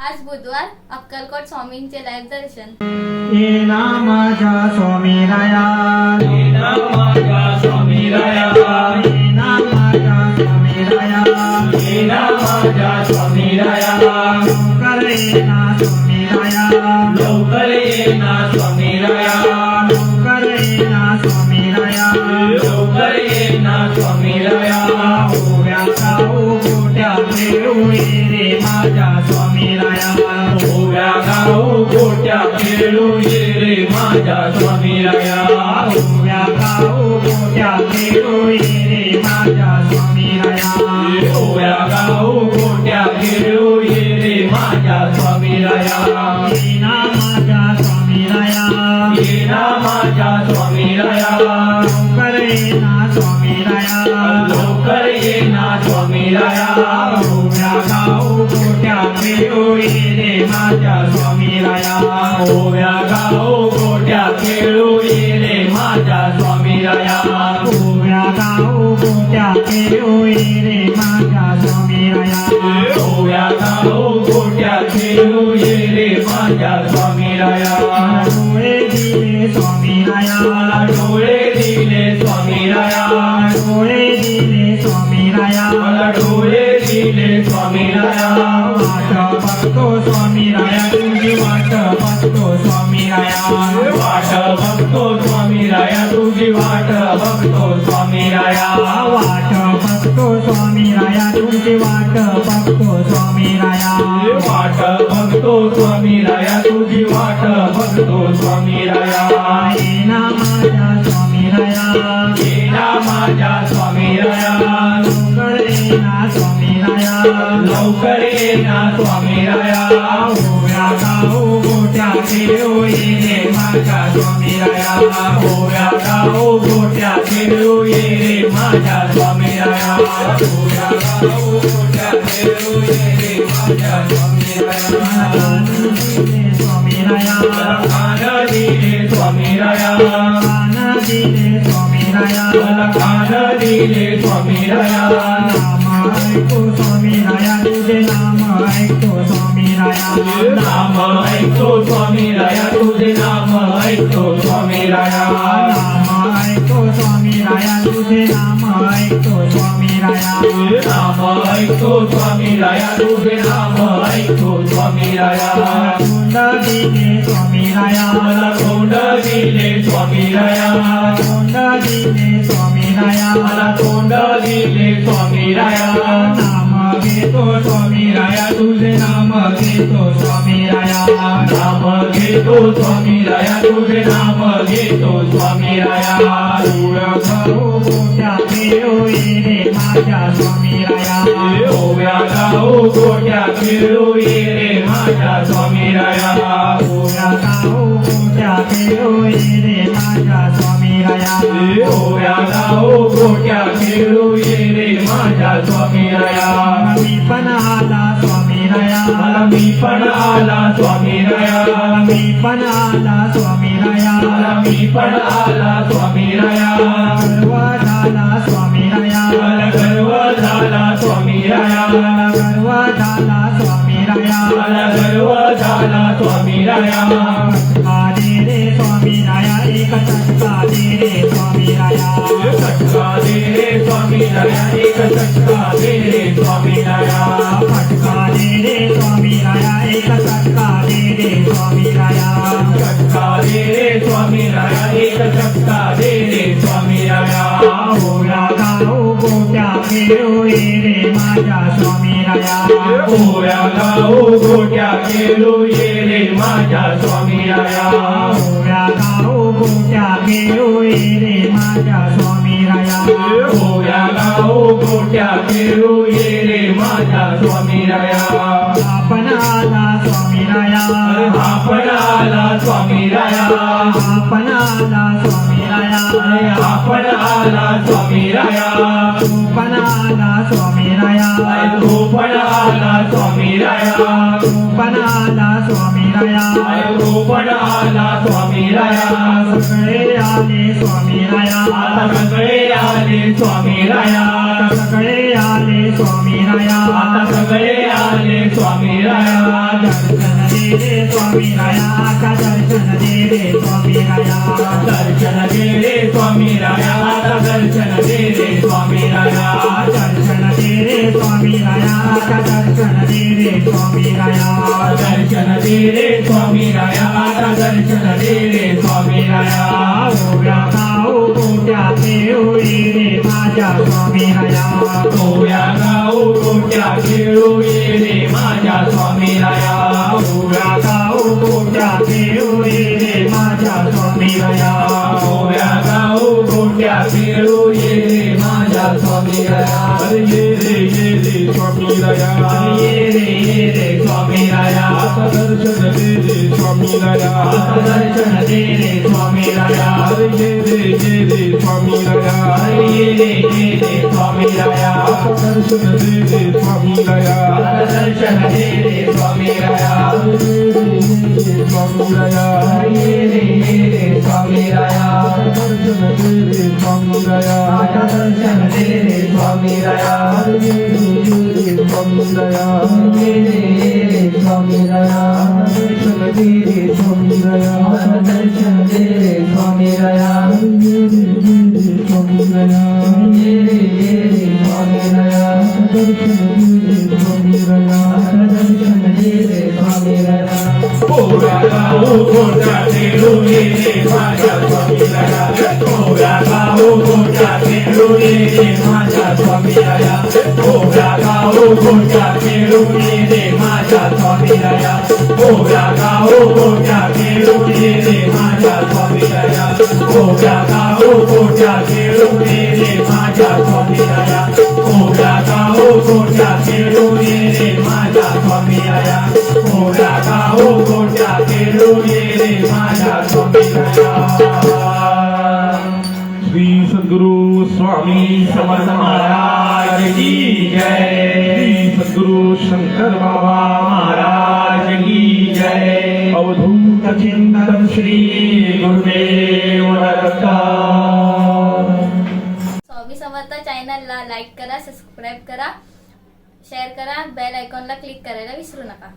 आज बुधवार अक्कलकोट स्वामींचे लाईव्ह दर्शन। ये नामाच्या स्वामी राया, ये नामाच्या स्वामी राया, ये नामाच्या स्वामी राया, ये नामाच्या स्वामी राया, लवकर ये ना स्वामी राया, लवकर ये ना स्वामी राया, लवकर ये ना स्वामी राया, लवकर ये ना स्वामी राया, ओव्या गाऊ गोट्या खेळू ये रे माझ्या स्वामी राया, ओव्या गाऊ गोट्या खेळू ये रे माझ्या स्वामी राया, ओव्या गाऊ गोट्या खेळू ये रे माझ्या स्वामी राया, ओव्या गाऊ गोट्या खेळू ये रे माझ्या स्वामी राया, ये नामाच्या स्वामी राया, ये नामाच्या स्वामी राया, लवकर ये ना स्वामी राया, लवकर ये ना स्वामी राया, ओव्या गाऊ गोट्या खेळू ये रे माझ्या स्वामी राया, ओव्या गाऊ गोट्या खेळू ये रे माझ्या स्वामी राया, ओव्या गाऊ गोट्या खेळू ये रे माझ्या स्वामी राया, ओव्या गाऊ गोट्या खेळू ये रे माझ्या स्वामी राया, डोळे दिले स्वामी राया, मला डोळे दिले स्वामी राया, डोळे दिले स्वामी राया, मला डोळे दिले स्वामी राया, वाट बघतो स्वामी राया, तुझी वाट बघतो स्वामी राया, वाट बघतो स्वामी राया, तुझी वाट बघतो स्वामी राया, वाट बघतो स्वामी राया, तुझी वाट बघतो स्वामी राया, वाट बघतो स्वामी राया, तुझी वाट बघतो स्वामी राया, ये ना माझ्या स्वामी राया, ये ना माझ्या स्वामी राया, लवकर ये ना स्वामी राया, लवकर ये ना स्वामी राया, ओव्या गाऊ गोट्या खेळू ये रे माझ्या स्वामी राया, ओव्या गाऊ गोट्या खेळू ये रे माझ्या स्वामी राया, ओव्या गाऊ गोट्या खेळू ये रे माझ्या स्वामी राया, स्वामी राया, खान दिले स्वामी राया, कान दिले स्वामी राया, मला खान दिले स्वामी राया, नाम ऐकतो स्वामी राया, तुझे नाम ऐकतो स्वामी राया, नाम ऐकतो स्वामी राया, तुझे नाम ऐकतो स्वामी राया, नाम ऐकतो स्वामी राया, तुझे नाम ऐकतो स्वामी राया, नाम ऐकतो स्वामी राया, तुझे नाम ऐकतो स्वामी राया, तोंड दिले स्वामी राया, मला तोंड दिले स्वामी राया, तोंड दिले स्वामी राया, मला तोंड दिले स्वामी राया, नाम घेतो स्वामी राया, तुझे नाम घेतो स्वामी राया, नाम घेतो स्वामी राया, तुझे नाम घेतो स्वामी राया, ओव्या गाऊ गोट्या खेळू ये रे माझ्या स्वामी राया, ओव्या गाऊ गोट्या खेळू ये रे माझ्या स्वामी राया, ओव्या गाऊ गोट्या खेळू ये रे माझ्या स्वामी राया, ओव्या गाऊ गोट्या खेळू ये रे माझ्या स्वामी राया, मी पण आला स्वामी राया, मला मी पण आला स्वामी राया, मी पण आला स्वामी राया, मला मी पण आला स्वामी राया, गर्व झाला स्वामी राया, मला गर्व झाला स्वामी राया, गर्व झाला स्वामी राया, मला गर्व झाला स्वामी राया, फटका दे रे स्वामी राया, एक फटका दे रे स्वामी राया, फटका दे रे स्वामी राया, एक फटका दे रे स्वामी राया, फटका दे रे स्वामी राया, एक फटका दे रे स्वामी राया, फटका दे रे स्वामी राया, एक फटका दे रे स्वामी राया, ओव्या गाऊ गोट्या खेळू ये रे माझ्या स्वामी राया, ओव्या गाऊ गोट्या खेळू ये रे माझ्या स्वामी राया, ओव्या गाऊ गोट्या खेळू ये रे माझ्या स्वामी राया, ओव्या गाऊ गोट्या खेळू ये रे माझ्या स्वामी राया, आपण आला स्वामी राया, आपण आला स्वामी राया, आपण आला स्वामी राया, आपण आला स्वामी राया, तू पण आला स्वामी राया तो पण आला स्वामी राया पण आला स्वामी राया तो पण आला स्वामी राया सगळे आले स्वामी राया आता सगळे आले स्वामी राया सगळे आले स्वामी राया आता सगळे आले स्वामी राया दर्शन दे रे स्वामी राया का दर्शन दे रे स्वामी राया दर्शन दे रे स्वामी राया आता दर्शन दे रे स्वामी राया दर्शन दे रे स्वामी राया का दर्शन दे रे स्वामी राया दर्शन दे रे स्वामी राया आता दर्शन दे रे स्वामी राया ओव्या गाव गोट्याचे होई रे माझ्या स्वामी राया ओव्या गाव गोट्या खेळू ये रे माझ्या स्वामी राया ओव्या गाव गोट्याचे होई रे माझ्या स्वामी राया ओव्या गाव गोट्या खेळू ये रे माझ्या स्वामी राया अरे ये रे स्वामी राया ये रे स्वामी राया आता दर्शन दे रे स्वामी राया आता दर्शन दे रे स्वामी राया अरे ये रे स्वामी राया अरे ये रे स्वामी राया दर्शन दे रे स्वामी राया दर्शन दे रे स्वामी राया स्वामी राया ये रे स्वामी राया दर्शन दे रे स्वामी राया दर्शन दे रे स्वामी राया स्वामी राया ये रे स्वामी राया दर्शन दे रे स्वामी राया दर्शन दे रे स्वामी राया स्वामी राया ये रे स्वामी राया दर्शन दे रे स्वामी राया दर्शन दे रे स्वामी राया ओव्या गाव गोट्या खेळू ये रे माझ्या स्वामी राया ओव्या गाव गोट्या खेळू ये रे माझ्या स्वामी राया ओव्या गाव गोट्या खेळू ये रे माझ्या स्वामी राया ओव्या गाव गोट्या खेळू ये रे माझ्या स्वामी राया ओव्या गाव गोट्या खेळू ये रे माझ्या स्वामी राया ओव्या गाव गोट्या खेळू ये रे माझ्या स्वामी राया ओव्या गाव गोट्या खेळू ये रे माझ्या स्वामी राया श्री सद्गुरु स्वामी समर्थ महाराज की जय श्री सद्गुरु शंकर बाबा महाराज की जय अवधूत चिंतन श्री गुरुदेव दत्त स्वामी समर्थ चॅनलला लाईक करा, सबस्क्राईब करा, शेअर करा, बेल आयकॉनला क्लिक करायला विसरू नका.